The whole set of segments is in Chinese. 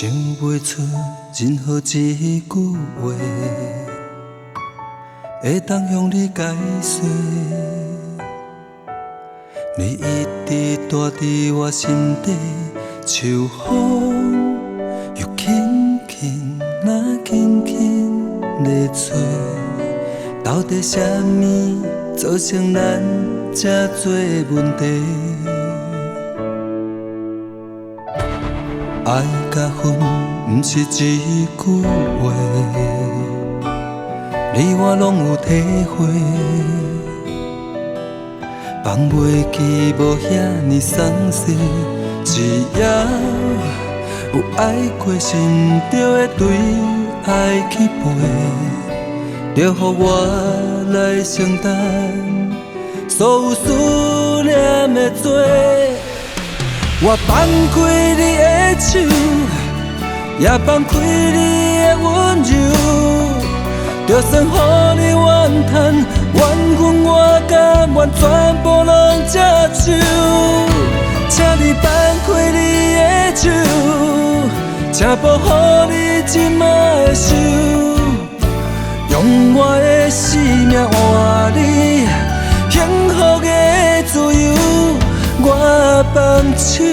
想袂出任何一句话，会当向你解释。你一直住伫我心底，秋风又轻轻那轻轻在吹。到底啥物造成咱这多问题？爱甲恨不是一句话，你我拢有体会。放袂记无遐尼松懈，只要有爱过，心就会对爱去陪，就予我来承担所有思念的罪。我放开你的手，也放开你的温柔，就算予你怨叹，怨恨我甘愿全部拢接受。请你放开你的手，请保护你即马的手，用我的生命换你幸福的自由。我放手，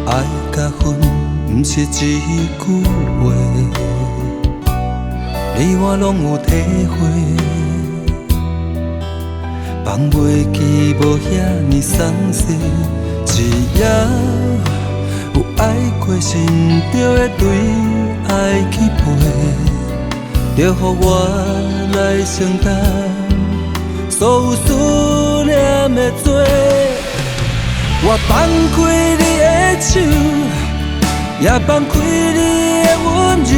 爱甲恨不是一句话，你我拢有体会。放袂记无遐尼松懈，只要有爱过，心就会对爱去陪，就予我来承担所有思念的罪。我放开你的手，也放开你的温柔，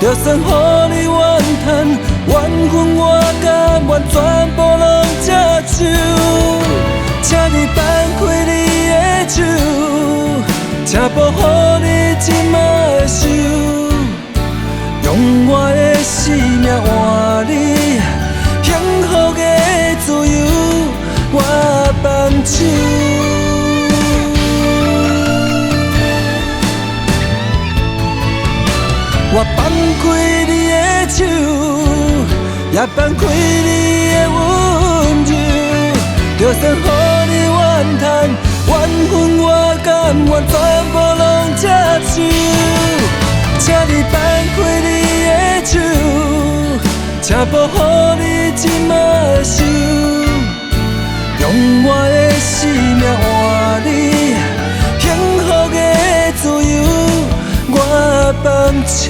就算予你怨叹，怨恨我甘愿全部拢接受。请你放开你的手，请保护你即马的手，用我的生命换你幸福的自由。我放手，我放开你的手，也放开你的温柔，就算予你怨叹，怨恨我甘愿全部拢接受。请你放开你的手，请保护你即马的手，用我的生命换你幸福的自由。我放手。